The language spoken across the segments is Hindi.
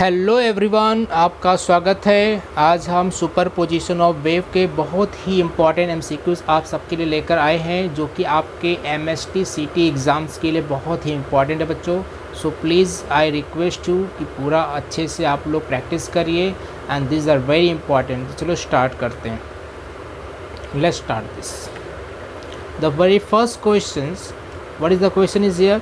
हेलो एवरीवन, आपका स्वागत है। आज हम सुपरपोजिशन ऑफ वेव के बहुत ही इम्पॉर्टेंट एमसीक्यूज़ आप सबके लिए लेकर आए हैं, जो कि आपके एमएसटी सीटी एग्ज़ाम्स के लिए बहुत ही इम्पॉर्टेंट है बच्चों। So please I request you कि पूरा अच्छे से आप लोग प्रैक्टिस करिए and this are very important. तो चलो स्टार्ट करते हैं। Let's start this. The very first question, what is the question is here?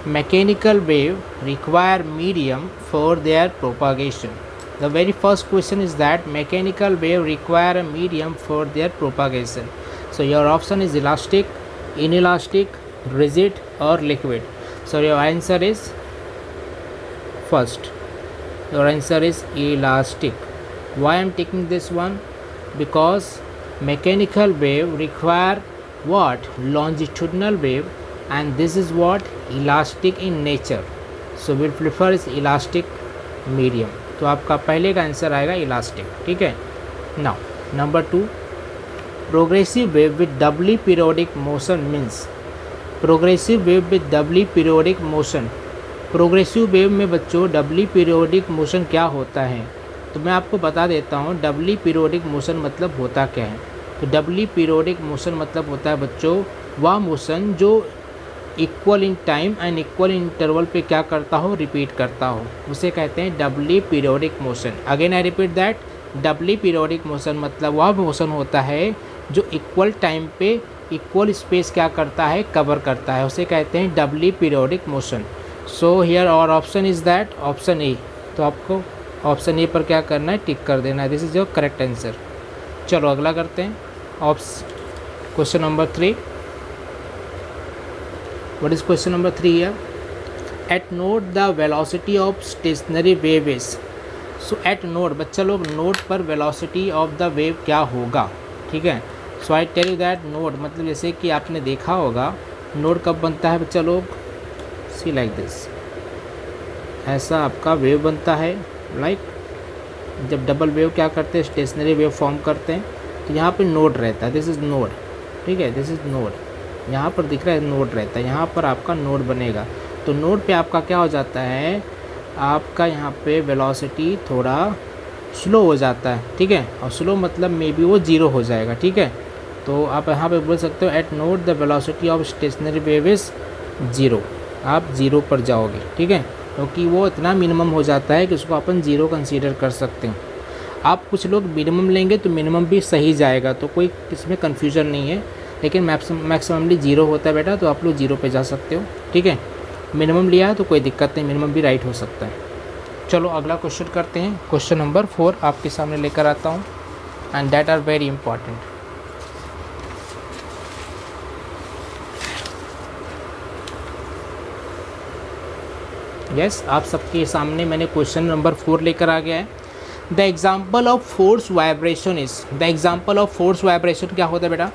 Mechanical wave require medium for their propagation. The very first question is that mechanical wave require a medium for their propagation. So your option is elastic, inelastic, rigid or liquid. So your answer is first. Your answer is elastic. Why I am taking this one? Because mechanical wave require what? Longitudinal wave, and this is what? Elastic in nature. So we'll prefer is elastic medium. तो आपका पहले का आंसर आएगा इलास्टिक, ठीक है। Now number 2, progressive wave with doubly periodic motion means. Progressive wave with doubly periodic motion. Progressive wave में बच्चों डबली पीरियोडिक मोशन क्या होता है, तो मैं आपको बता देता हूँ। डबली पीरियोडिक मोशन मतलब होता क्या है? तो डबली पीरियोडिक मोशन मतलब होता है बच्चों वह मोशन जो equal in time and equal interval पे क्या करता हो? रिपीट करता हो, उसे कहते हैं doubly periodic motion. Again I repeat that, doubly periodic motion मतलब वह मोशन होता है जो इक्वल टाइम पे इक्वल स्पेस क्या करता है? कवर करता है, उसे कहते हैं doubly periodic motion. So here our option is that option A. तो आपको ऑप्शन ए पर क्या करना है? टिक कर देना है। This is your correct answer. चलो अगला करते हैं। Question number 3। What is question number 3 here? At node the velocity of stationary wave is. So at node बच्चा लोग नोड पर velocity of the wave क्या होगा, ठीक है। So I tell you that node मतलब जैसे कि आपने देखा होगा नोड कब बनता है बच्चा लोग? See like this, ऐसा आपका वेव बनता है। लाइक जब डबल वेव क्या करते हैं? स्टेशनरी वेव फॉर्म करते हैं, तो यहाँ पे नोड रहता है। दिस इज़ नोड, ठीक है। दिस इज़ नोड, यहाँ पर दिख रहा है नोड रहता है, यहाँ पर आपका नोड बनेगा। तो नोड पे आपका क्या हो जाता है? आपका यहाँ पे वेलोसिटी थोड़ा स्लो हो जाता है, ठीक है। और स्लो मतलब मे बी वो जीरो हो जाएगा, ठीक है। तो आप यहाँ पे बोल सकते हो eight node the velocity of stationary wave is zero. आप जीरो पर जाओगे, ठीक है, क्योंकि वो इतना मिनिमम हो जाता है कि उसको अपन जीरो कंसीडर कर सकते हैं। आप कुछ लोग मिनिमम लेंगे तो मिनिमम भी सही जाएगा, तो कोई इसमें कन्फ्यूज़न नहीं है। लेकिन मैक्सिममली जीरो होता है बेटा, तो आप लोग जीरो पे जा सकते हो, ठीक है। मिनिमम लिया है तो कोई दिक्कत नहीं, मिनिमम भी राइट हो सकता है। चलो अगला क्वेश्चन करते हैं। क्वेश्चन नंबर 4 आपके सामने लेकर आता हूँ and that are very important. Yes, आप सबके सामने मैंने क्वेश्चन नंबर 4 लेकर आ गया है। The example of force vibration is. The example of force vibration क्या होता है बेटा?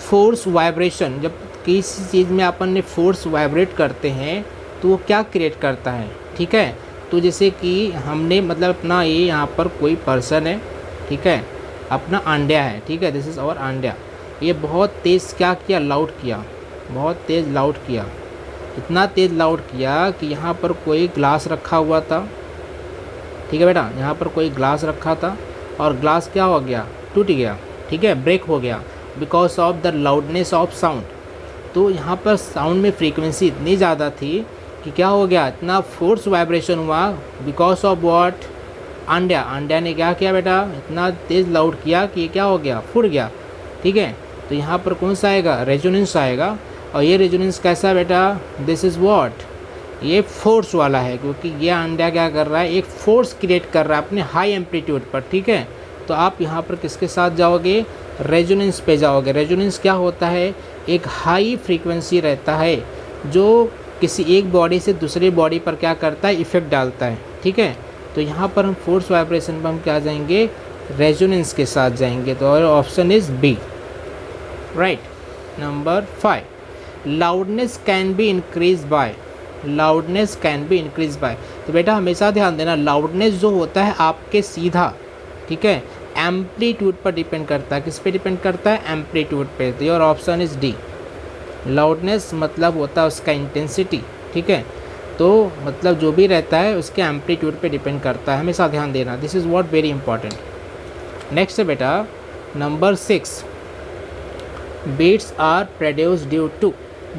फोर्स वाइब्रेशन, जब किसी चीज़ में अपन ने फोर्स वाइब्रेट करते हैं तो वो क्या क्रिएट करता है, ठीक है। तो जैसे कि हमने मतलब अपना ये यहाँ पर कोई पर्सन है, ठीक है, अपना अंडा है, ठीक है। दिस इज़ आवर अंडा। ये बहुत तेज़ क्या किया? लाउड किया, बहुत तेज़ लाउड किया। इतना तेज़ लाउड किया कि यहाँ पर कोई ग्लास रखा हुआ था, ठीक है बेटा। यहाँ पर कोई ग्लास रखा था और ग्लास क्या हो गया? टूट गया, ठीक है, ब्रेक हो गया because of the loudness of sound. तो यहाँ पर साउंड में फ्रीक्वेंसी इतनी ज़्यादा थी कि क्या हो गया? इतना फोर्स वाइब्रेशन हुआ बिकॉज ऑफ व्हाट? अंडा। अंडा ने क्या किया बेटा? इतना तेज़ लाउड किया कि ये क्या हो गया? फूट गया, ठीक है। तो यहाँ पर कौन सा आएगा? रेजोनेंस आएगा। और ये रेजोनेंस कैसा बेटा? This is what? ये फोर्स वाला है, क्योंकि ये अंडा क्या कर रहा है? एक फोर्स क्रिएट कर रहा है अपने हाई एम्पलीट्यूड पर, ठीक है। तो आप यहाँ पर किसके साथ जाओगे? रेजोनेंस पे जाओगे। रेजोनेंस क्या होता है? एक हाई फ्रीक्वेंसी रहता है जो किसी एक बॉडी से दूसरी बॉडी पर क्या करता है? इफ़ेक्ट डालता है, ठीक है। तो यहाँ पर हम फोर्स वाइब्रेशन पर हम क्या जाएंगे? रेजोनेंस के साथ जाएंगे। तो और option is B, right. Number 5, loudness can be increase by. Loudness can be increase by. तो बेटा हमेशा ध्यान देना, लाउडनेस जो होता है आपके सीधा, ठीक है, एम्पलीट्यूड पर डिपेंड करता है। किस पे डिपेंड करता है? एम्पलीट्यूड पे। तो your option is D. Loudness मतलब होता है उसका इंटेंसिटी, ठीक है। तो मतलब जो भी रहता है उसके एम्पलीट्यूड पे डिपेंड करता है, हमेशा ध्यान देना। This is what very important. Next है बेटा number 6, beats are produce due to.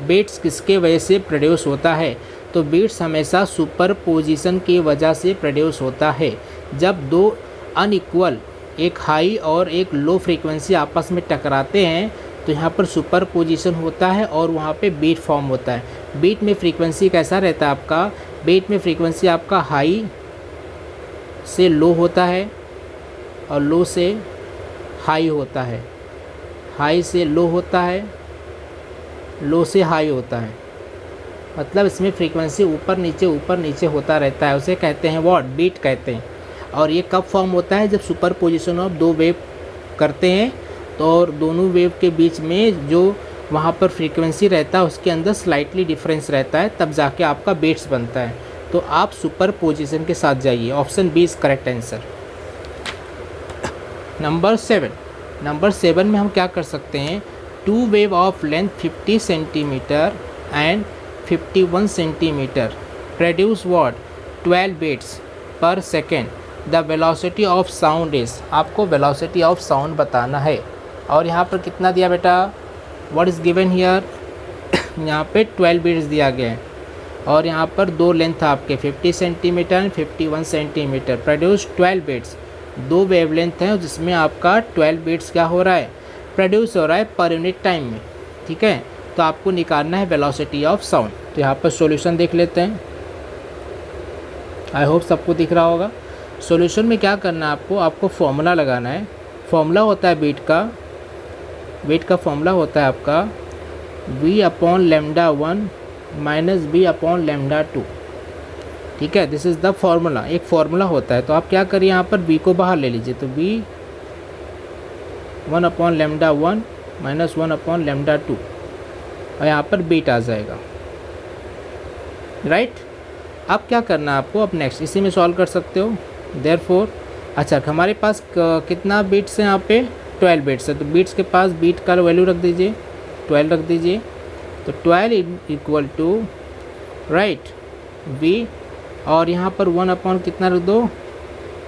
Beats किसके वजह से प्रोड्यूस होता है? तो बीट्स हमेशा सुपरपोजिशन की वजह से प्रोड्यूस होता है। जब दो अनइक्वल, एक हाई और एक लो फ्रीक्वेंसी आपस में टकराते हैं तो यहाँ पर सुपरपोजिशन होता है और वहाँ पे बीट फॉर्म होता है। बीट में फ्रीक्वेंसी कैसा रहता है आपका? बीट में फ्रीक्वेंसी आपका हाई से लो होता है और लो से हाई होता है, हाई से लो होता है, लो से हाई होता है। मतलब इसमें फ्रीक्वेंसी ऊपर नीचे होता रहता है, उसे कहते हैं व्हाट? बीट कहते हैं। और ये कब फॉर्म होता है? जब सुपरपोजिशन ऑफ दो वेव करते हैं तो और दोनों वेव के बीच में जो वहाँ पर फ्रीक्वेंसी रहता है उसके अंदर स्लाइटली डिफरेंस रहता है, तब जाके आपका बीट्स बनता है। तो आप सुपरपोजिशन के साथ जाइए, option B is correct answer. Number 7 में हम क्या कर सकते हैं? Two wave of length 50 centimetre and 51 centimetre produce what? 12 beats per second. The velocity of sound is, आपको वेलोसिटी ऑफ साउंड बताना है। और यहाँ पर कितना दिया बेटा? What is given here? यहाँ पे 12 बीट्स दिया गया है और यहाँ पर दो लेंथ आपके 50 centimetre and 51 centimetre produce 12 beats. दो वेवलेंथ हैं जिसमें आपका 12 बीट्स क्या हो रहा है? प्रोड्यूस हो रहा है पर यूनिट टाइम में। ठीक है, तो आपको निकालना है वेलोसिटी ऑफ साउंड। तो यहाँ पर सॉल्यूशन देख लेते हैं। आई होप सबको दिख रहा होगा। सॉल्यूशन में क्या करना है आपको फॉर्मूला लगाना है। फॉर्मूला होता है बीट का फॉर्मूला होता है आपका v/λ1 माइनस v/λ2। ठीक है, दिस इज़ द फार्मूला, एक फार्मूला होता है। तो आप क्या करिए, यहाँ पर v को बाहर ले लीजिए, तो v 1/λ1 माइनस 1/λ2 और यहाँ पर बीट आ जाएगा। राइट, अब क्या करना है आपको? अब नेक्स्ट इसी में सॉल्व कर सकते हो। देयरफॉर अच्छा, हमारे पास कितना बीट्स है? यहाँ पे 12 बीट्स है, तो बीट्स के पास बीट का वैल्यू रख दीजिए, 12 रख दीजिए। तो 12 इक्वल टू राइट v, और यहाँ पर 1 कितना रख दो?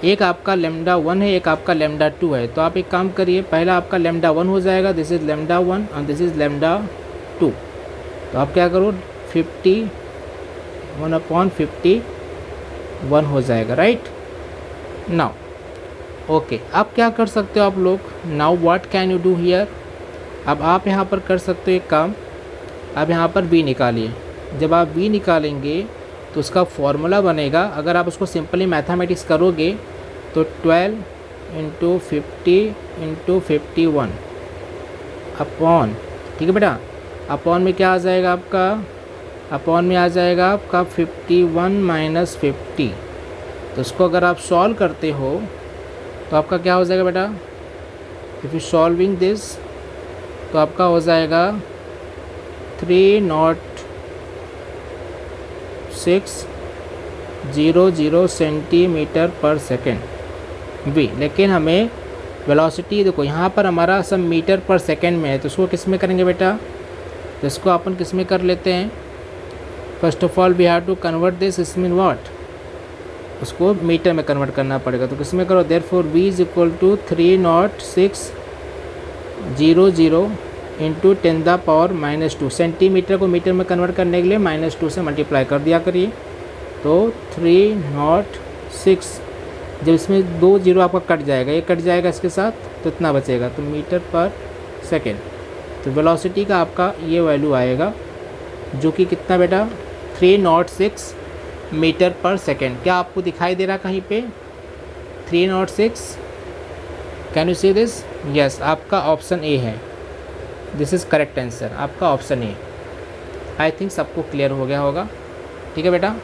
एक आपका λ1 है, एक आपका λ2 है। तो आप एक काम करिए, पहला आपका λ1 हो जाएगा, दिस इज़ λ1 और दिस इज़ λ2। तो आप क्या करो, 1/51 हो जाएगा। राइट नाउ ओके, अब क्या कर सकते हो आप लोग? Now what can you do here? अब आप यहाँ पर कर सकते हो एक काम, अब यहाँ पर v निकालिए। जब आप v निकालेंगे तो उसका फॉर्मूला बनेगा, अगर आप उसको सिंपली मैथमेटिक्स करोगे तो 12 × 50 × 51 अपॉन, ठीक है बेटा, अपॉन में क्या आ जाएगा आपका? अपॉन में आ जाएगा आपका 51 माइनस 50। तो उसको अगर आप सॉल्व करते हो तो आपका क्या हो जाएगा बेटा? इफ़ यू सॉल्विंग दिस तो आपका हो जाएगा 30600 सेंटीमीटर पर सेकेंड v। लेकिन हमें वेलोसिटी देखो यहाँ पर हमारा सब मीटर पर सेकेंड में है, तो उसको किस में करेंगे बेटा? तो इसको अपन किस में कर लेते हैं? First of all we have to convert this, इसमें व्हाट? उसको मीटर में कन्वर्ट करना पड़ेगा। तो किस में करो? Therefore v is equal to 30600 into 10⁻⁻²। Centimetre को मीटर में कन्वर्ट करने के लिए -2 से मल्टीप्लाई कर दिया करिए। तो 306, जब इसमें 2 जीरो आपका कट जाएगा, ये कट जाएगा इसके साथ, तो इतना बचेगा, तो मीटर पर सेकेंड। तो वेलोसिटी का आपका ये वैल्यू आएगा जो कि कितना बेटा? 306 मीटर पर सेकेंड। क्या आपको दिखाई दे रहा कहीं पे 306? Can you see this? Yes, आपका ऑप्शन ए है, दिस इज़ करेक्ट आंसर, आपका ऑप्शन ए। आई थिंक सबको क्लियर हो गया होगा। ठीक है बेटा,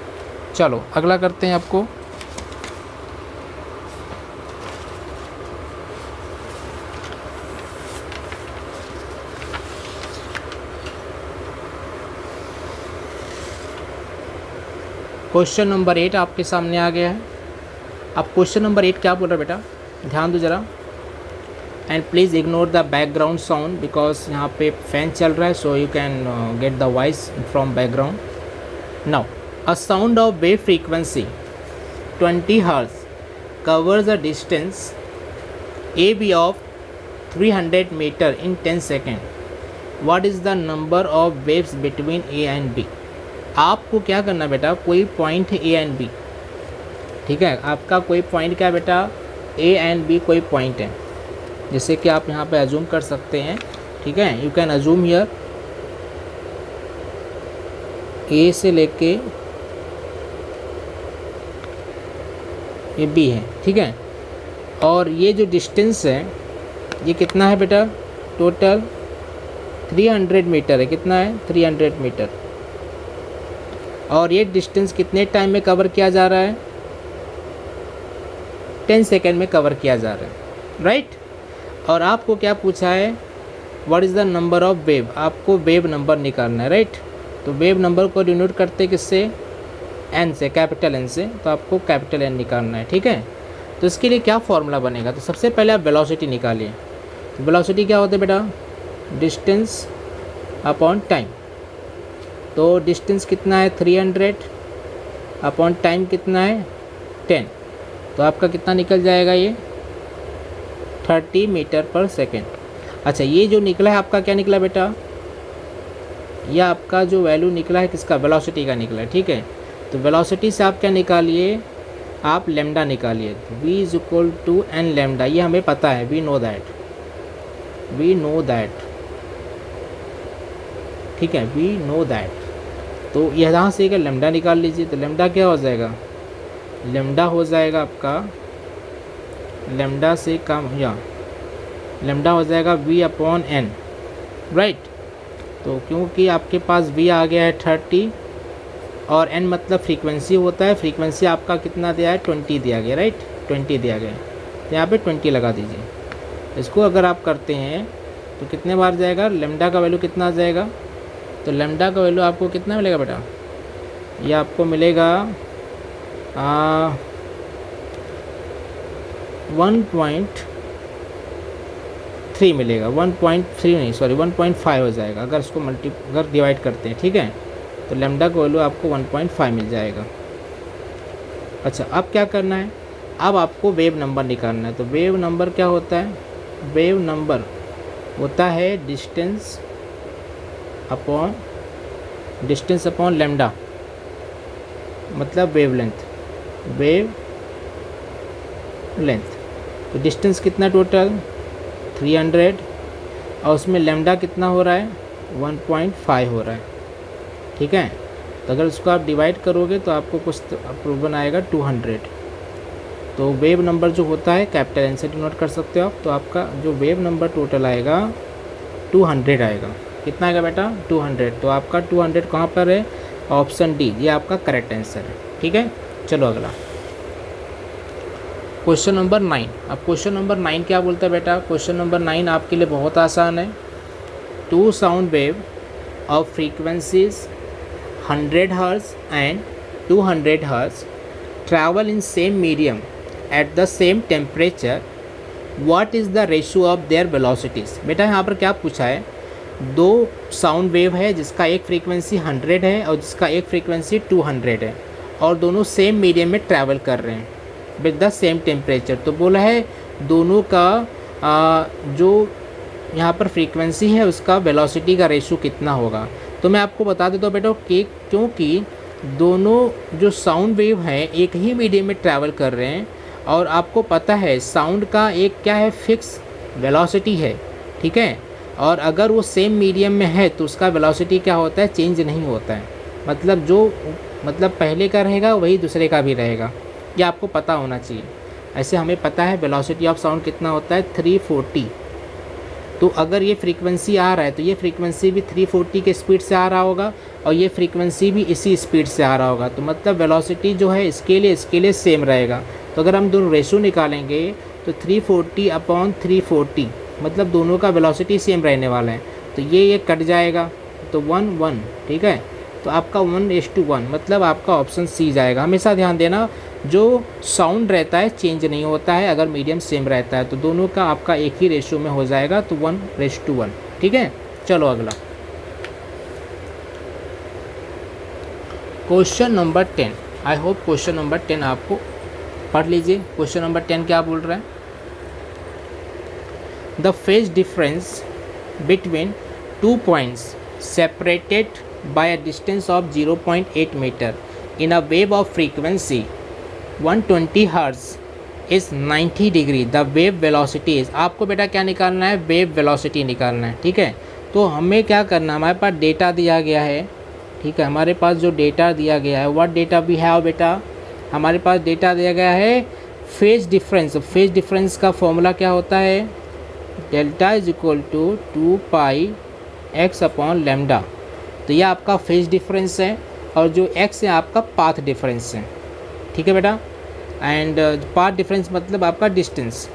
चलो अगला करते हैं आपको। क्वेश्चन नंबर 8 आपके सामने आ गया है। अब क्वेश्चन नंबर 8 क्या बोल रहा है बेटा? ध्यान दो ज़रा, and please ignore the background sound because यहाँ पे फैन चल रहा है, so you can get the voice from background. Now a sound of wave frequency 20 hertz covers a distance AB of 300 meter in 10 seconds. What is the number of waves between A and B? आपको क्या करना बेटा, कोई पॉइंट है A एंड B, ठीक है, आपका कोई पॉइंट क्या बेटा, A एंड B कोई पॉइंट है, जैसे कि आप यहाँ पे अजूम कर सकते हैं, ठीक है, you can assume here A से लेके ये B है, ठीक है, और ये जो डिस्टेंस है ये कितना है बेटा, टोटल 300 मीटर है, कितना है 300 मीटर, और ये डिस्टेंस कितने टाइम में कवर किया जा रहा है, 10 सेकेंड में कवर किया जा रहा है, राइट। और आपको क्या पूछा है, what is the number of wave, आपको वेव नंबर निकालना है, राइट। तो वेव नंबर को डिनोट करते किससे, एन से, कैपिटल एन से, तो आपको कैपिटल एन निकालना है, ठीक है। तो इसके लिए क्या फॉर्मूला बनेगा, तो सबसे पहले आप वेलोसिटी निकालिए। तो वेलोसिटी क्या होता है बेटा, डिस्टेंस अपॉन टाइम। तो डिस्टेंस कितना है 300 अपॉन टाइम कितना है 10, तो आपका कितना निकल जाएगा ये 30 मीटर पर सेकेंड। अच्छा, ये जो निकला है आपका क्या निकला बेटा, ये आपका जो वैल्यू निकला है किसका, वेलोसिटी का निकला है, ठीक है। तो वेलोसिटी से आप क्या निकालिए, आप लेमडा निकालिए, v is equal to N lambda, ये हमें पता है, वी नो दैट, ठीक है, वी नो दैट। तो यहाँ से क्या लेमडा निकाल लीजिए, तो लेमडा क्या हो जाएगा, लेमडा हो जाएगा आपका, लेमडा से कम या लेमडा हो जाएगा v अपॉन एन, राइट। तो क्योंकि आपके पास v आ गया है 30 और n मतलब फ्रीक्वेंसी होता है, फ्रीक्वेंसी आपका कितना दिया है 20 दिया गया, राइट, 20 दिया गया, तो यहाँ पे 20 लगा दीजिए। इसको अगर आप करते हैं तो कितने बार जाएगा, लेमडा का वैल्यू कितना आ जाएगा, तो लेमडा का वैल्यू आपको कितना मिलेगा बेटा, ये आपको मिलेगा 1.3 मिलेगा, 1.3 नहीं सॉरी 1.5 हो जाएगा अगर इसको अगर डिवाइड करते हैं, ठीक है। तो लेमडा का वैल्यू आपको 1.5 मिल जाएगा। अच्छा, अब क्या करना है, अब आपको वेव नंबर निकालना है। तो वेव नंबर क्या होता है, वेव नंबर होता है डिस्टेंस अपॉन लेमडा, मतलब वेव लेंथ। तो डिस्टेंस कितना टोटल 300 और उसमें लेमडा कितना हो रहा है 1.5 हो रहा है, ठीक है। तो अगर उसको आप डिवाइड करोगे तो आपको कुछ प्रूवन आएगा 200। तो वेव नंबर जो होता है कैपिटल एन से डिनोट कर सकते हो आप। तो आपका जो वेव नंबर टोटल आएगा 200 आएगा, कितना आएगा बेटा 200। तो आपका 200 कहाँ पर है, ऑप्शन डी, ये आपका करेक्ट आंसर है, ठीक है। चलो अगला क्वेश्चन नंबर 9। अब क्वेश्चन नंबर 9 क्या बोलता है बेटा, क्वेश्चन नंबर 9 आपके लिए बहुत आसान है। 2 sound wave of frequencies 100 hertz and 200 hertz travel in same medium at the same temperature, what is the ratio of their velocities। बेटा यहाँ पर क्या पूछा है, 2 साउंड वेव है जिसका एक फ्रीक्वेंसी 100 है और जिसका एक फ्रीक्वेंसी 200 है और दोनों सेम मीडियम में ट्रैवल कर रहे हैं विद द सेम टेम्परेचर। तो बोला है दोनों का जो यहाँ पर फ्रीक्वेंसी है उसका वेलोसिटी का रेशो कितना होगा। तो मैं आपको बता देता हूँ बेटा कि क्योंकि दोनों जो साउंड वेव हैं एक ही मीडियम में ट्रैवल कर रहे हैं और आपको पता है साउंड का एक क्या है फिक्स वेलोसिटी है, ठीक है। और अगर वो सेम मीडियम में है तो उसका वेलोसिटी क्या होता है, चेंज नहीं होता है, मतलब जो पहले का रहेगा वही दूसरे का भी रहेगा, ये आपको पता होना चाहिए। ऐसे हमें पता है वेलोसिटी ऑफ साउंड कितना होता है 340। तो अगर ये फ्रीक्वेंसी आ रहा है तो ये फ्रीक्वेंसी भी 340 के स्पीड से आ रहा होगा और ये फ्रीक्वेंसी भी इसी स्पीड से आ रहा होगा। तो मतलब वेलोसिटी जो है इसके लिए सेम रहेगा। तो अगर हम दोनों रेशो निकालेंगे तो 340 अपॉन 340 मतलब दोनों का वेलोसिटी सेम रहने वाला है। तो ये कट जाएगा तो 1 1, ठीक है। तो आपका 1:1 मतलब आपका ऑप्शन सी जाएगा। हमेशा ध्यान देना जो साउंड रहता है चेंज नहीं होता है अगर मीडियम सेम रहता है, तो दोनों का आपका एक ही रेशो में हो जाएगा, तो 1:1, ठीक है। चलो अगला question number 10, I hope question number 10 आपको पढ़ लीजिए। क्वेश्चन नंबर 10 क्या बोल रहा है? The phase difference between 2 points separated by a distance of 0.8 meter in a wave of frequency 120 Hz is 90 degree. The wave velocity is, आपको बेटा क्या निकालना है? वेव वेलोसिटी निकालना है। ठीक है, तो हमें क्या करना है, हमारे पास डेटा दिया गया है। ठीक है, हमारे पास जो डेटा दिया गया है, व्हाट डेटा वी हैव बेटा, हमारे पास डेटा दिया गया है फेज डिफरेंस। फेज डिफरेंस का फॉर्मूला क्या होता है? Delta is equal to 2 pi X upon lambda. तो ये आपका फेज डिफरेंस है और जो x है आपका पाथ डिफरेंस है। ठीक है बेटा, एंड पाथ डिफरेंस मतलब आपका डिस्टेंस।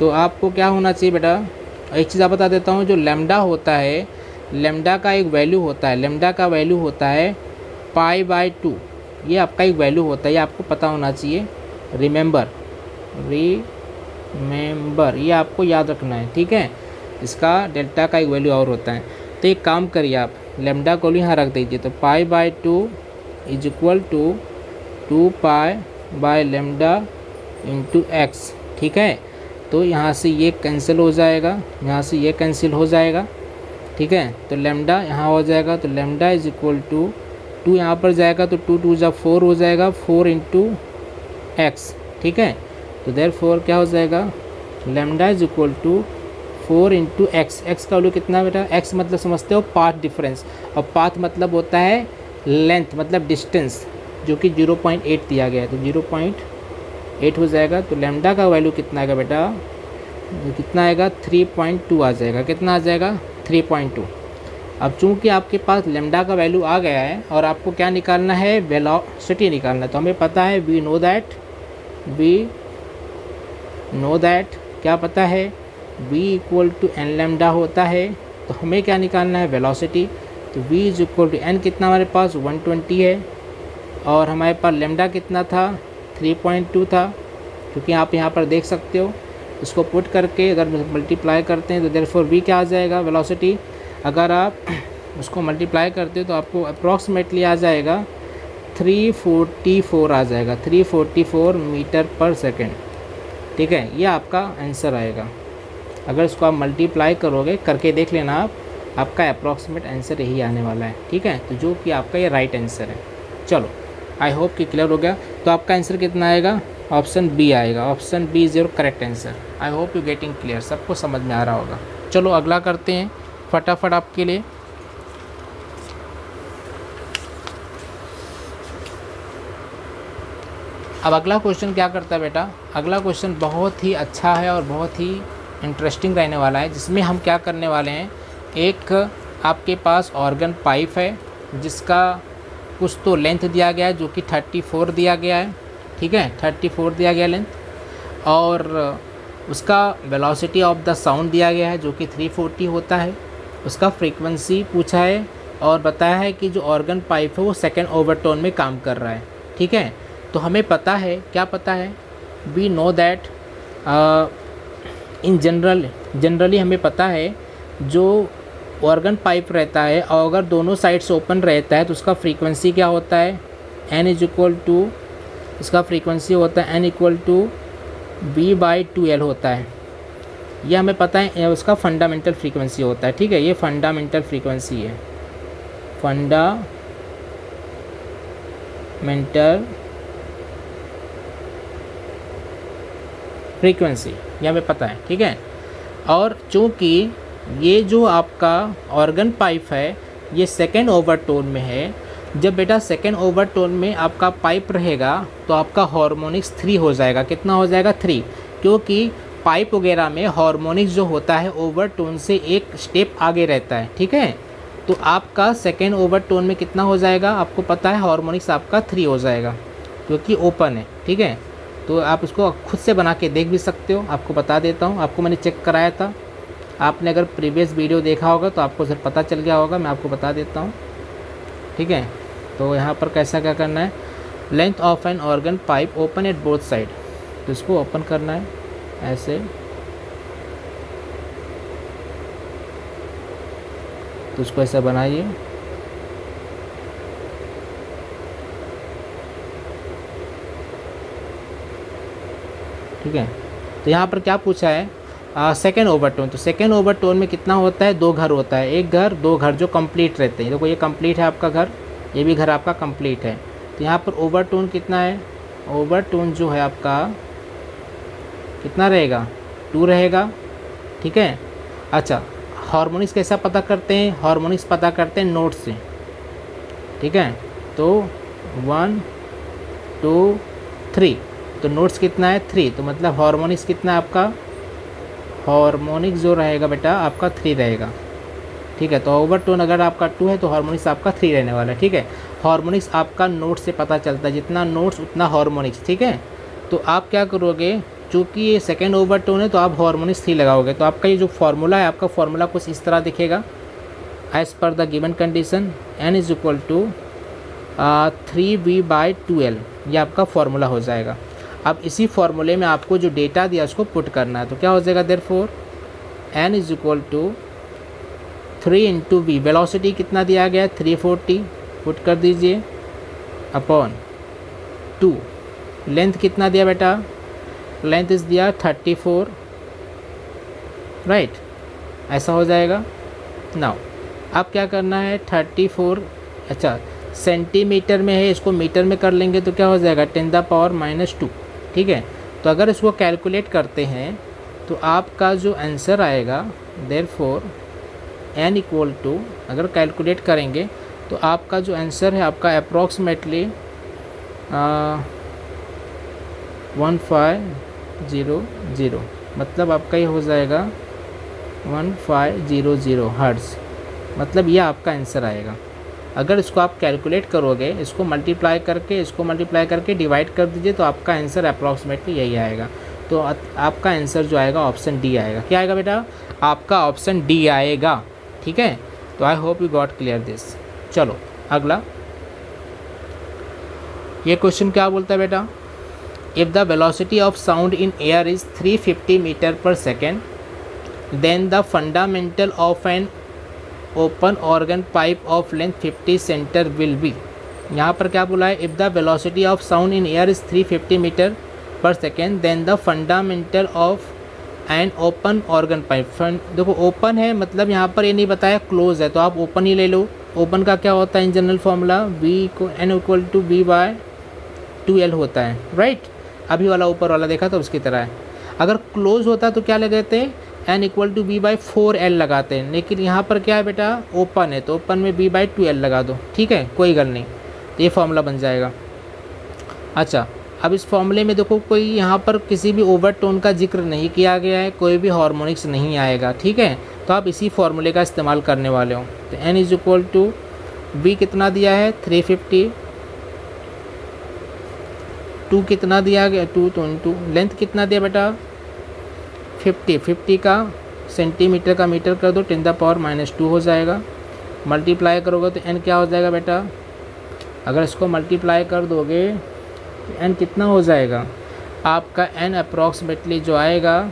तो आपको क्या होना चाहिए बेटा, एक चीज़ आप बता देता हूँ, जो लेमडा होता है, लेमडा का एक वैल्यू होता है, लेमडा का वैल्यू होता है π/2। ये आपका एक वैल्यू होता है, ये आपको पता होना चाहिए। रिमेंबर, ये आपको याद रखना है। ठीक है, इसका डेल्टा का एक वैल्यू और होता है। तो एक काम करिए, आप लेमडा को यहाँ रख दीजिए। तो π/2 is equal to 2 pi by lambda into x. ठीक है, तो यहाँ से ये कैंसिल हो जाएगा, यहाँ से ये कैंसिल हो जाएगा। ठीक है, तो लेमडा यहाँ हो जाएगा, तो लेमडा इज इक्वल टू 2 यहाँ पर जाएगा तो 2 2 4 हो जाएगा, 4 इंटू एक्स। ठीक है, तो देयरफॉर क्या हो जाएगा, lambda is equal to 4 into X. X का वैल्यू कितना बेटा? एक्स मतलब समझते हो पाथ डिफरेंस, और पाथ मतलब होता है लेंथ मतलब डिस्टेंस, जो कि 0.8 दिया गया है। तो 0.8 हो जाएगा। तो लेमडा का वैल्यू कितना आएगा बेटा? कितना आएगा? 3.2 आ जाएगा। कितना आ जाएगा? 3.2। अब चूंकि आपके पास लेमडा का वैल्यू आ गया है और आपको क्या निकालना है? वेलोसिटी निकालना है। तो हमें पता है, वी नो दैट क्या पता है? v equal to N lambda होता है। तो हमें क्या निकालना है? वेलोसिटी। तो v is equal to N कितना हमारे पास? 120 है, और हमारे पास लेमडा कितना था? 3.2 था, क्योंकि आप यहाँ पर देख सकते हो। इसको पुट करके अगर मल्टीप्लाई करते हैं तो देयरफॉर v क्या आ जाएगा? वेलोसिटी। अगर आप उसको मल्टीप्लाई करते हो तो आपको अप्रॉक्सीमेटली आ जाएगा 344 आ जाएगा, 344 मीटर पर सेकेंड। ठीक है, ये आपका आंसर आएगा। अगर इसको आप मल्टीप्लाई करोगे, करके देख लेना आप, आपका अप्रॉक्सीमेट आंसर यही आने वाला है। ठीक है, तो जो कि आपका ये राइट आंसर है। चलो, आई होप कि क्लियर हो गया। तो आपका आंसर कितना आएगा? ऑप्शन बी आएगा। Option B is your correct answer. I hope you getting clear, सबको समझ में आ रहा होगा। चलो अगला करते हैं फटाफट आपके लिए। अब अगला क्वेश्चन क्या करता है बेटा? अगला क्वेश्चन बहुत ही अच्छा है और बहुत ही इंटरेस्टिंग रहने वाला है, जिसमें हम क्या करने वाले हैं, एक आपके पास ऑर्गन पाइप है जिसका कुछ तो लेंथ दिया गया है, जो कि 34 दिया गया है। ठीक है, 34 दिया गया लेंथ, और उसका वेलोसिटी ऑफ द साउंड दिया गया है जो कि 340 होता है। उसका फ्रीक्वेंसी पूछा है और बताया है कि जो ऑर्गन पाइप है वो सेकेंड ओवरटोन में काम कर रहा है। ठीक है, तो हमें पता है, क्या पता है? We know that in generally हमें पता है जो ऑर्गन पाइप रहता है, और अगर दोनों साइड से ओपन रहता है तो उसका फ्रीक्वेंसी क्या होता है? n इज इक्वल टू, इसका फ्रीक्वेंसी होता है n इक्वल टू v/2l होता है। यह हमें पता है, उसका फंडामेंटल फ्रीक्वेंसी होता है। ठीक है, ये फंडामेंटल फ्रीक्वेंसी है, फंडामेंटल फ्रीक्वेंसी, ये हमें पता है। ठीक है, और चूँकि ये जो आपका ऑर्गन पाइप है ये सेकेंड ओवरटोन में है, जब बेटा सेकेंड ओवरटोन में आपका पाइप रहेगा तो आपका हार्मोनिक्स 3 हो जाएगा। कितना हो जाएगा? 3, क्योंकि पाइप वगैरह में हार्मोनिक्स जो होता है ओवरटोन से एक स्टेप आगे रहता है। ठीक है, तो आपका सेकेंड ओवरटोन में कितना हो जाएगा? आपको पता है हार्मोनिक्स आपका 3 हो जाएगा, क्योंकि ओपन है। ठीक है, तो आप इसको खुद से बना के देख भी सकते हो। आपको बता देता हूँ, आपको मैंने चेक कराया था, आपने अगर प्रीवियस वीडियो देखा होगा तो आपको सर पता चल गया होगा। मैं आपको बता देता हूँ। ठीक है, तो यहाँ पर कैसा क्या करना है? Length of an organ pipe open at both side, तो इसको ओपन करना है ऐसे, तो इसको ऐसा बनाइए। ठीक है। तो यहाँ पर क्या पूछा है सेकेंड ओवरटोन। तो सेकेंड ओवरटोन में कितना होता है, 2 घर होता है, एक घर 2 घर जो कंप्लीट रहते हैं। देखो ये कंप्लीट है आपका घर, ये भी घर आपका कंप्लीट है। तो यहाँ पर ओवरटोन कितना है, ओवरटोन जो है आपका कितना रहेगा, 2 रहेगा, ठीक है। अच्छा, हार्मोनिक्स कैसा पता करते हैं, हार्मोनिक्स पता करते हैं नोट से, ठीक है। तो 1 2 3, तो नोट्स कितना है 3, तो मतलब हार्मोनिक्स कितना है आपका, हार्मोनिक्स जो रहेगा बेटा आपका 3 रहेगा, ठीक है। तो ओवरटोन अगर आपका 2 है तो हार्मोनिक्स आपका 3 रहने वाला है, ठीक है। हार्मोनिक्स आपका नोट से पता चलता है, जितना नोट्स उतना हार्मोनिक्स, ठीक है। तो आप क्या करोगे, चूँकि ये सेकेंड ओवरटोन है तो आप हार्मोनिक्स 3 लगाओगे। तो आपका ये जो फार्मूला है, आपका फार्मूला कुछ इस तरह दिखेगा, as per the given condition n is equal to 3v/2l, ये आपका फार्मूला हो जाएगा। अब इसी फार्मूले में आपको जो डेटा दिया उसको पुट करना है। तो क्या हो जाएगा, therefore n is equal to 3 into V, velocity कितना दिया गया है 340, पुट कर दीजिए, अपॉन 2, लेंथ कितना दिया बेटा, लेंथ इस दिया 34, राइट, ऐसा हो जाएगा। नाउ अब क्या करना है, 34, अच्छा सेंटीमीटर में है, इसको मीटर में कर लेंगे तो क्या हो जाएगा 10⁻², ठीक है। तो अगर इसको कैलकुलेट करते हैं तो आपका जो आंसर आएगा, देयरफॉर n इक्वल टू, अगर कैलकुलेट करेंगे तो आपका जो आंसर है आपका अप्रॉक्सीमेटली 1500, मतलब आपका ये हो जाएगा 1500 हर्ट्ज़, मतलब ये आपका आंसर आएगा। अगर इसको आप कैलकुलेट करोगे, इसको मल्टीप्लाई करके डिवाइड कर दीजिए तो आपका आंसर अप्रॉक्सीमेटली यही आएगा। तो आपका आंसर जो आएगा ऑप्शन डी आएगा। क्या आएगा बेटा, आपका ऑप्शन डी आएगा, ठीक है। तो I hope you got clear this. चलो अगला, ये क्वेश्चन क्या बोलता है बेटा, if the velocity of sound in air is 350 metre per second, then the fundamental of an open organ pipe of length 50 centre will be. यहाँ पर क्या बोला है, if the velocity of sound in air is 350 metre per second, then the fundamental of an open organ pipe. देखो ओपन है मतलब यहाँ पर ये नहीं बताया क्लोज है, तो आप ओपन ही ले लो। ओपन का क्या होता है इन जनरल फॉर्मूला, v को n इक्वल टू v/2l होता है, राइट। अभी वाला ऊपर वाला देखा तो उसकी तरह है। अगर क्लोज होता तो क्या लगाते हैं, n इक्वल टू v/4l लगाते हैं, लेकिन यहाँ पर क्या है बेटा ओपन है तो ओपन में v/2l लगा दो, ठीक है, कोई गल नहीं। तो ये फॉर्मूला बन जाएगा। अच्छा, अब इस फॉर्मूले में देखो कोई यहाँ पर किसी भी ओवरटोन का जिक्र नहीं किया गया है, कोई भी हार्मोनिक्स नहीं आएगा, ठीक है। तो आप इसी फॉर्मूले का इस्तेमाल करने वाले हो। तो n is equal to v कितना दिया है 350, 2 कितना दिया गया 2 तो इंटू लेंथ कितना दिया बेटा 50 का सेंटीमीटर का मीटर कर दो 10⁻² हो जाएगा। मल्टीप्लाई करोगे तो n क्या हो जाएगा बेटा, अगर इसको मल्टीप्लाई कर दोगे तो n कितना हो जाएगा आपका, n अप्रॉक्सीमेटली जो आएगा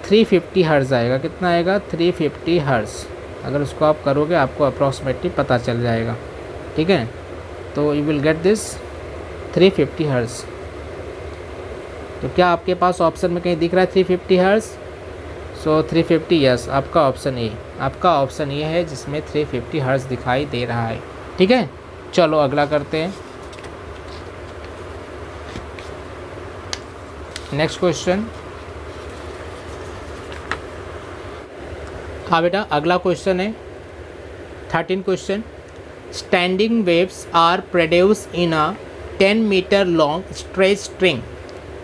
350 हर्ट्ज़ आएगा। कितना आएगा 350 हर्ट्ज़। अगर उसको आप करोगे आपको अप्रॉक्सीमेटली पता चल जाएगा, ठीक है। तो you will get this 350 hertz. तो क्या आपके पास ऑप्शन में कहीं दिख रहा है 350 हर्ट्ज़? सो 350 यस, आपका ऑप्शन ए, आपका ऑप्शन ये है जिसमें 350 हर्ट्ज़ दिखाई दे रहा है, ठीक है। चलो अगला करते हैं, नेक्स्ट क्वेश्चन। हाँ बेटा, अगला क्वेश्चन है 13 question. Standing waves are produce in a 10 metre long stretch string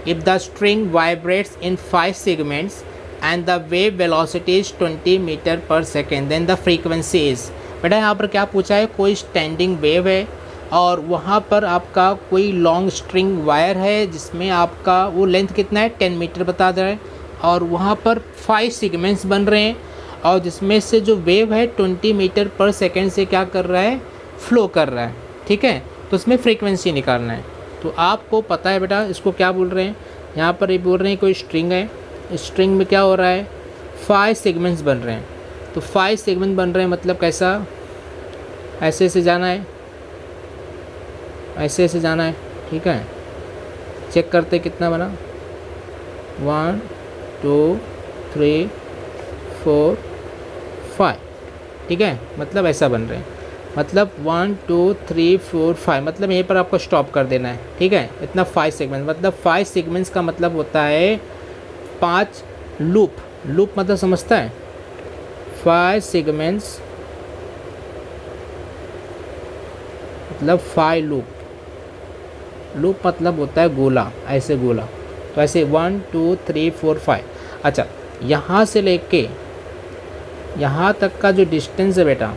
if the string vibrates in 5 segments and the wave velocity is 20 meter per second then the frequency is। बेटा यहाँ पर क्या पूछा है, कोई स्टैंडिंग वेव है और वहाँ पर आपका कोई लॉन्ग स्ट्रिंग वायर है जिसमें आपका वो लेंथ कितना है 10 मीटर बता दे रहा है, और वहाँ पर 5 सेगमेंट्स बन रहे हैं और जिसमें से जो वेव है 20 मीटर पर सेकेंड से क्या कर रहा है, फ्लो कर रहा है, ठीक है। तो उसमें फ्रीक्वेंसी निकालना है। तो आपको पता है बेटा इसको क्या बोल रहे हैं, यहाँ पर ये बोल रहे हैं कोई स्ट्रिंग है, स्ट्रिंग में क्या हो रहा है 5 सेगमेंट्स बन रहे हैं। तो 5 सेगमेंट बन रहे हैं मतलब कैसा, ऐसे ऐसे जाना है, ऐसे ऐसे जाना है, ठीक है। चेक करते कितना बना, 1 2 3 4 5, ठीक है, मतलब ऐसा बन रहे हैं, मतलब 1 2 3 4 5, मतलब यहीं पर आपको स्टॉप कर देना है, ठीक है। इतना 5 सेगमेंट, मतलब 5 सेगमेंट्स का मतलब होता है 5 लूप। लूप मतलब समझता है, 5 सेगमेंट्स मतलब 5 लूप। लूप मतलब होता है गोला, ऐसे गोला, तो ऐसे 1 2 3 4 5। अच्छा, यहाँ से लेके यहाँ तक का जो डिस्टेंस है बेटा,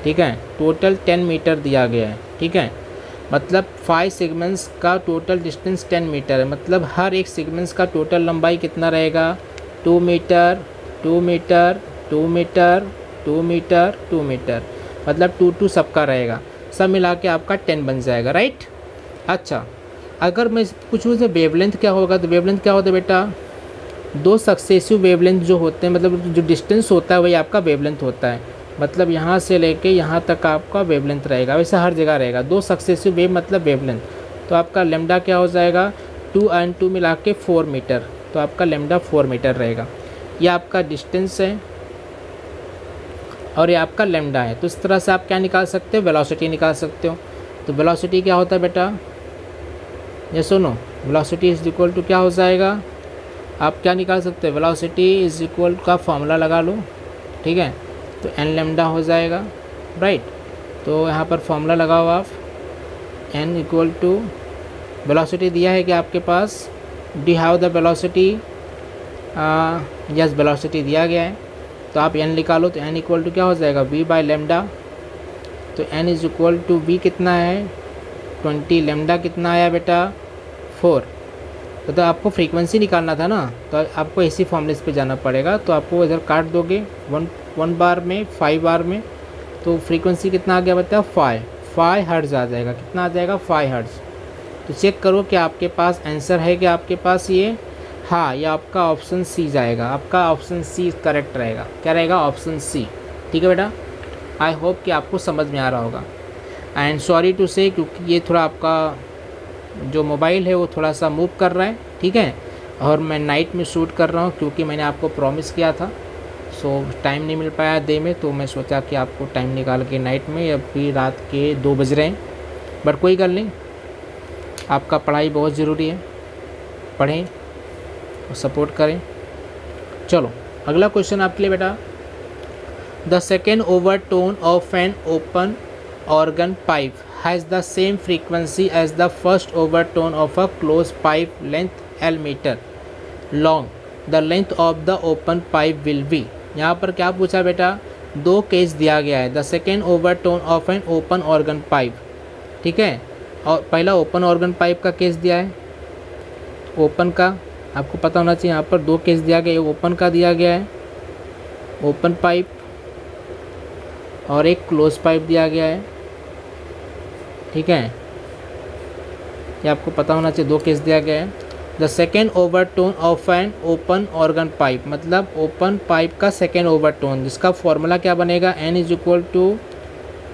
ठीक है, टोटल 10 मीटर दिया गया है, ठीक है, मतलब 5 सेगमेंट्स का टोटल डिस्टेंस 10 मीटर है, मतलब हर एक सेगमेंट्स का टोटल लंबाई कितना रहेगा, 2 metre 2 metre 2 metre 2 metre 2 metre, मतलब 2 2 सबका रहेगा, सब मिला के आपका 10 बन जाएगा, राइट। अच्छा, अगर मैं पूछूँ तो वेवलेंथ क्या होगा, तो वेवलेंथ क्या होता है बेटा, 2 सक्सेसिव वेवलेंथ जो होते हैं, मतलब जो डिस्टेंस होता है वही आपका वेवलेंथ होता है, मतलब यहाँ से लेके यहाँ तक आपका वेवलेंथ रहेगा, वैसे हर जगह रहेगा। 2 सक्सेसिव वेव मतलब वेवलेंथ, तो आपका लेमडा क्या हो जाएगा, 2 और 2 मिला के 4 मीटर, तो आपका लेमडा 4 मीटर रहेगा। ये आपका डिस्टेंस है और ये आपका लेमडा है। तो इस तरह से आप क्या निकाल सकते हो, वेलोसिटी निकाल सकते हो। तो वेलोसिटी क्या होता है बेटा, ये सुनो, वेलोसिटी इज इक्वल टू क्या हो जाएगा, आप क्या निकाल सकते हो, वेलोसिटी इज इक्वल का फॉर्मूला लगा लो, ठीक है, तो एन लेमडा हो जाएगा, राइट। तो यहाँ पर फॉर्मूला लगाओ आप, एन इक्वल टू, वेलोसिटी दिया है कि आपके पास, D have the velocity, yes velocity दिया गया है, तो आप एन निकालो, तो एन इक्वल टू क्या हो जाएगा, वी बाई लेमडा, तो N is equal to V कितना है 20, लेमडा कितना आया बेटा 4। तो आपको फ्रीक्वेंसी निकालना था ना, तो आपको इसी फॉर्मूले पे जाना पड़ेगा, तो आपको इधर काट दोगे 1 बार में 5 बार में, तो फ्रीक्वेंसी कितना आ गया बता, 5 हर्ट्ज़ आ जाएगा, कितना आ जाएगा 5 हर्ट्ज़। तो चेक करो कि आपके पास आंसर है कि आपके पास ये, हाँ, ये आपका ऑप्शन सी जाएगा, आपका ऑप्शन सी करेक्ट रहेगा, क्या रहेगा, ऑप्शन सी, ठीक है बेटा। आई होप कि आपको समझ में आ रहा होगा। एंड सॉरी टू से, क्योंकि ये थोड़ा आपका जो मोबाइल है वो थोड़ा सा मूव कर रहा है, ठीक है, और मैं नाइट में शूट कर रहा हूँ क्योंकि मैंने आपको प्रॉमिस किया था, सो टाइम नहीं मिल पाया डे में, तो मैं सोचा कि आपको टाइम निकाल के नाइट में, अभी रात के 2 बज रहे हैं, बट कोई गल नहीं, आपका पढ़ाई बहुत ज़रूरी है, पढ़ें और सपोर्ट करें। चलो अगला क्वेश्चन आपके लिए बेटा, the second overtone of an open organ pipe has the same frequency as the first overtone of a closed pipe, length L meter long, the length of the open pipe will be। यहाँ पर क्या पूछा बेटा, 2 केस दिया गया है, the second overtone of an open organ pipe, ठीक है, और पहला ओपन ऑर्गन पाइप का केस दिया है, ओपन का आपको पता होना चाहिए, यहाँ पर 2 केस दिया गया है, ओपन का दिया गया है, ओपन पाइप, और एक क्लोज पाइप दिया गया है, ठीक है, ये आपको पता होना चाहिए, 2 केस दिया गया है। The second overtone of an open organ pipe, मतलब ओपन पाइप का सेकेंड ओवरटोन, जिसका फॉर्मूला क्या बनेगा, N is equal to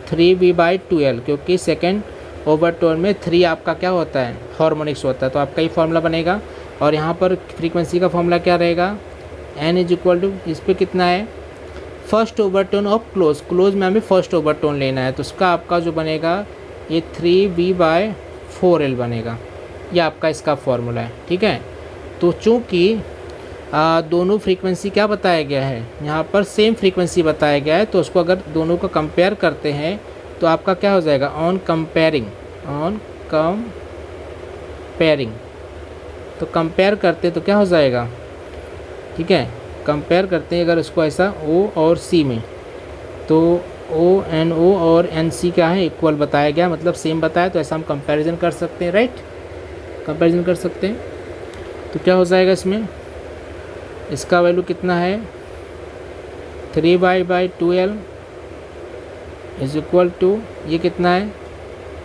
3v/2l, क्योंकि सेकेंड ओवरटोन में 3 आपका क्या होता है, हार्मोनिक्स होता है, तो आपका ये फॉर्मूला बनेगा। और यहाँ पर फ्रीक्वेंसी का फॉर्मूला क्या रहेगा, एन इज इक्वल टू, इस पर कितना है, first overtone of close, close में हमें फर्स्ट ओवरटोन लेना है, तो उसका आपका जो बनेगा ये 3v/4l बनेगा, ये आपका इसका फॉर्मूला है, ठीक है। तो चूँकि दोनों फ्रीक्वेंसी क्या बताया गया है, यहाँ पर सेम फ्रीक्वेंसी बताया गया है, तो उसको अगर दोनों को कंपेयर करते हैं तो आपका क्या हो जाएगा, ऑन कंपेयरिंग, तो कंपेयर करते तो क्या हो जाएगा, ठीक है, कंपेयर करते हैं अगर इसको ऐसा O और C में, तो ONO और NC क्या है, इक्वल बताया गया, मतलब सेम बताया, तो ऐसा हम कंपैरिजन कर सकते हैं, राइट, कंपैरिजन कर सकते हैं। तो क्या हो जाएगा इसमें, इसका वैल्यू कितना है, 3v/2l इज इक्वल टू, ये कितना है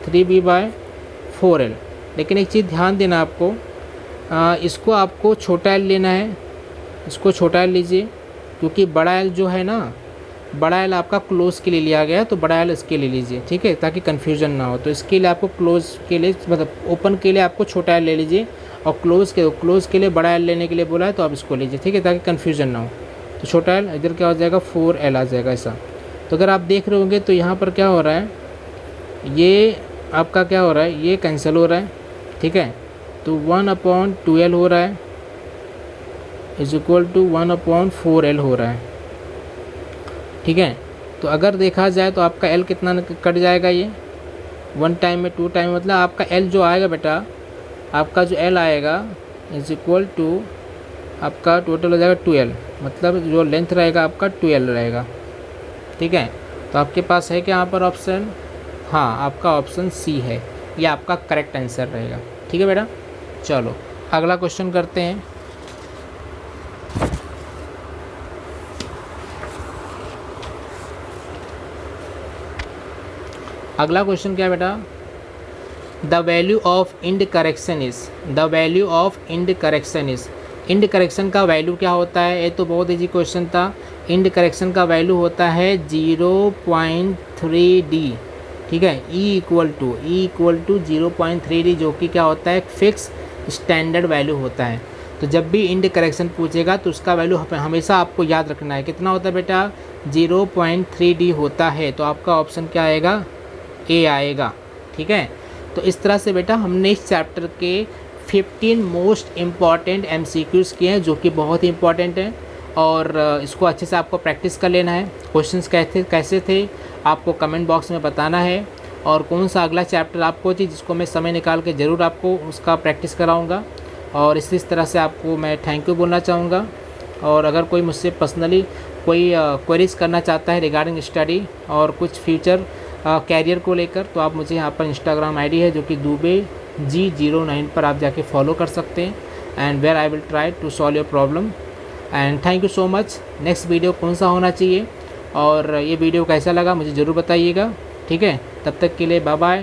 3v/4l। लेकिन एक चीज़ ध्यान देना आपको, इसको आपको छोटा एल लेना है, इसको छोटा एल लीजिए, क्योंकि बड़ा एल जो है ना, बड़ा एल आपका क्लोज के लिए लिया गया है, तो बड़ा एल इसके लिए लीजिए, ठीक है, ताकि कन्फ्यूजन ना हो। तो इसके लिए आपको क्लोज के लिए, मतलब ओपन के लिए आपको छोटा एल ले लीजिए, और क्लोज़ के लिए बड़ा एल लेने के लिए बोला है, तो आप इसको लीजिए, ठीक है, ताकि कन्फ्यूज़न ना हो। तो छोटा एल इधर क्या हो जाएगा, 4L आ जाएगा ऐसा। तो अगर आप देख रहे होंगे तो यहाँ पर क्या हो रहा है, ये आपका क्या हो रहा है, ये कैंसिल हो रहा है, ठीक है। तो 1/2L हो रहा है इज इक्वल टू 1/4L हो रहा है, ठीक है। तो अगर देखा जाए तो आपका L कितना कट जाएगा, ये 1 टाइम में 2 टाइम, मतलब आपका L जो आएगा बेटा, आपका जो L आएगा इज इक्वल टू आपका टोटल हो जाएगा 2L, मतलब जो लेंथ रहेगा आपका 2L रहेगा, ठीक है। तो आपके पास है क्या यहाँ पर ऑप्शन, हाँ आपका ऑप्शन सी है, ये आपका करेक्ट आंसर रहेगा, ठीक है बेटा। चलो अगला क्वेश्चन करते हैं। अगला क्वेश्चन क्या है बेटा, the value of end correction is, the value of end correction is, end correction का वैल्यू क्या होता है, ये तो बहुत इजी क्वेश्चन था। इंड करेक्शन का वैल्यू होता है 0.3D, ठीक है। E इक्वल टू 0.3D, जो कि क्या होता है, एक फिक्स स्टैंडर्ड वैल्यू होता है। तो जब भी इंड करेक्शन पूछेगा तो उसका वैल्यू हमेशा आपको याद रखना है, कितना होता है बेटा, 0.3D होता है। तो आपका ऑप्शन क्या आएगा, ए आएगा, ठीक है। तो इस तरह से बेटा हमने इस चैप्टर के 15 मोस्ट इम्पॉर्टेंट MCQs किए हैं, जो कि बहुत ही इम्पॉर्टेंट हैं, और इसको अच्छे से आपको प्रैक्टिस कर लेना है। क्वेश्चंस कैसे थे आपको कमेंट बॉक्स में बताना है, और कौन सा अगला चैप्टर आपको चाहिए जिसको मैं समय निकाल के ज़रूर आपको उसका प्रैक्टिस कराऊंगा। और इस तरह से आपको मैं थैंक यू बोलना चाहूँगा। और अगर कोई मुझसे पर्सनली कोई क्वेरीज करना चाहता है रिगार्डिंग स्टडी और कुछ फ्यूचर कैरियर को लेकर, तो आप मुझे यहाँ पर इंस्टाग्राम ID है जो कि dubeG09 पर आप जाके फॉलो कर सकते हैं, and where I will try to solve your problem. And thank you so much. Next video कौन सा होना चाहिए और ये वीडियो कैसा लगा मुझे ज़रूर बताइएगा, ठीक है। तब तक के लिए बाय बाय।